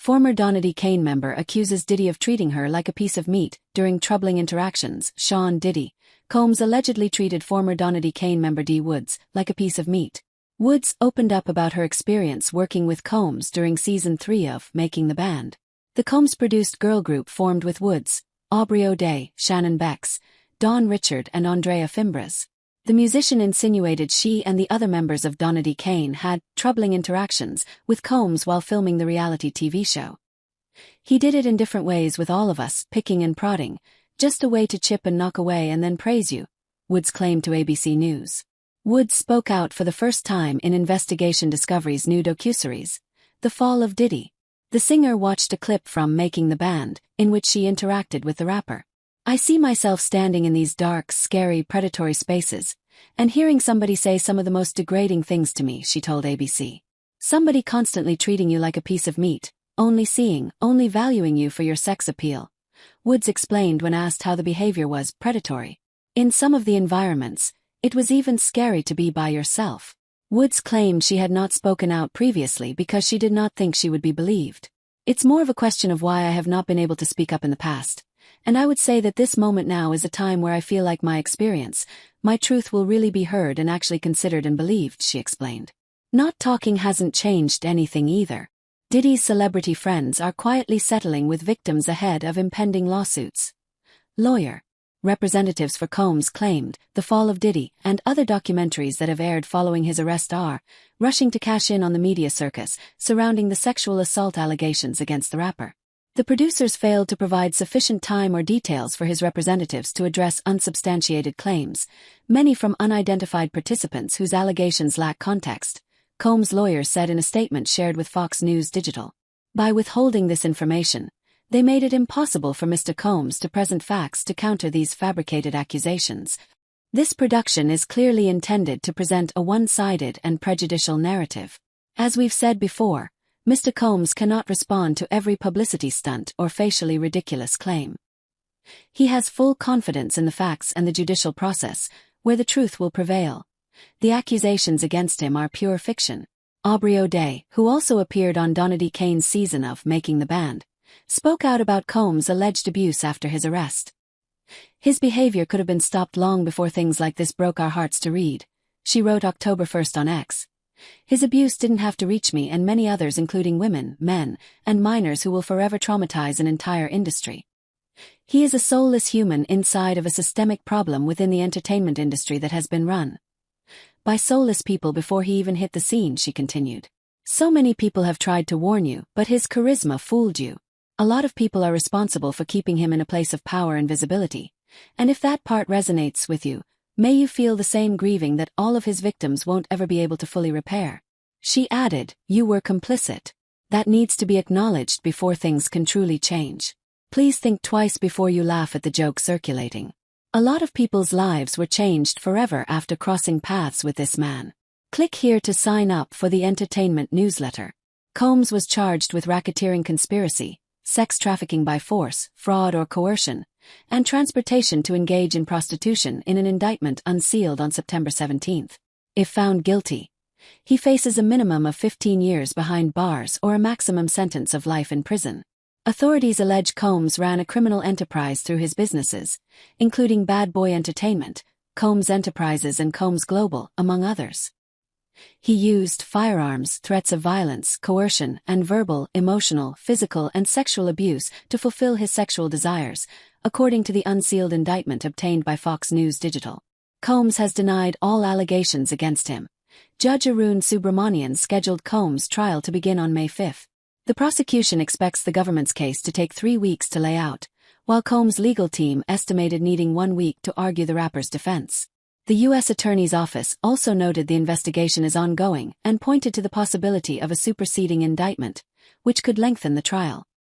Former Danity Kane member accuses Diddy of treating her like a piece of meat during troubling interactions. Sean Diddy. Combs allegedly treated former Danity Kane member D. Woods like a piece of meat. Woods opened up about her experience working with Combs during Season 3 of Making the Band. The Combs-produced girl group formed with Woods, Aubrey O'Day, Shannon Bex, Dawn Richard and Andrea Fimbres. The musician insinuated she and the other members of Danity Kane had troubling interactions with Combs while filming the reality TV show. "He did it in different ways with all of us, picking and prodding, just a way to chip and knock away and then praise you," Woods claimed to ABC News. Woods spoke out for the first time in Investigation Discovery's new docuseries, The Fall of Diddy. The singer watched a clip from Making the Band, in which she interacted with the rapper. "I see myself standing in these dark, scary, predatory spaces, and hearing somebody say some of the most degrading things to me," she told ABC. "Somebody constantly treating you like a piece of meat, only valuing you for your sex appeal," Woods explained when asked how the behavior was predatory. "In some of the environments, it was even scary to be by yourself." Woods claimed she had not spoken out previously because she did not think she would be believed. "It's more of a question of why I have not been able to speak up in the past. And I would say that this moment now is a time where I feel like my experience, my truth will really be heard and actually considered and believed," she explained. Not talking hasn't changed anything either. Diddy's celebrity friends are quietly settling with victims ahead of impending lawsuits. Lawyer. Representatives for Combs claimed The Fall of Diddy and other documentaries that have aired following his arrest are rushing to cash in on the media circus surrounding the sexual assault allegations against the rapper. The producers failed to provide sufficient time or details for his representatives to address unsubstantiated claims, many from unidentified participants whose allegations lack context, Combs' lawyers said in a statement shared with Fox News Digital. By withholding this information, they made it impossible for Mr. Combs to present facts to counter these fabricated accusations. This production is clearly intended to present a one-sided and prejudicial narrative. As we've said before, Mr. Combs cannot respond to every publicity stunt or facially ridiculous claim. He has full confidence in the facts and the judicial process, where the truth will prevail. The accusations against him are pure fiction. Aubrey O'Day, who also appeared on Danity Kane's season of Making the Band, spoke out about Combs' alleged abuse after his arrest. "His behavior could have been stopped long before things like this broke our hearts to read," she wrote October 1st on X. "His abuse didn't have to reach me and many others, including women, men, and minors who will forever traumatize an entire industry. He is a soulless human inside of a systemic problem within the entertainment industry that has been run by soulless people before he even hit the scene," she continued. "So many people have tried to warn you, but his charisma fooled you. A lot of people are responsible for keeping him in a place of power and visibility, and if that part resonates with you, may you feel the same grieving that all of his victims won't ever be able to fully repair." She added, "You were complicit. That needs to be acknowledged before things can truly change. Please think twice before you laugh at the joke circulating. A lot of people's lives were changed forever after crossing paths with this man. Click here to sign up for the entertainment newsletter." Combs was charged with racketeering conspiracy, sex trafficking by force, fraud or coercion, and transportation to engage in prostitution in an indictment unsealed on September 17. If found guilty, he faces a minimum of 15 years behind bars or a maximum sentence of life in prison. Authorities allege Combs ran a criminal enterprise through his businesses, including Bad Boy Entertainment, Combs Enterprises and Combs Global, among others. He used firearms, threats of violence, coercion, and verbal, emotional, physical, and sexual abuse to fulfill his sexual desires, according to the unsealed indictment obtained by Fox News Digital. Combs has denied all allegations against him. Judge Arun Subramanian scheduled Combs' trial to begin on May 5. The prosecution expects the government's case to take 3 weeks to lay out, while Combs' legal team estimated needing 1 week to argue the rapper's defense. The U.S. Attorney's Office also noted the investigation is ongoing and pointed to the possibility of a superseding indictment, which could lengthen the trial.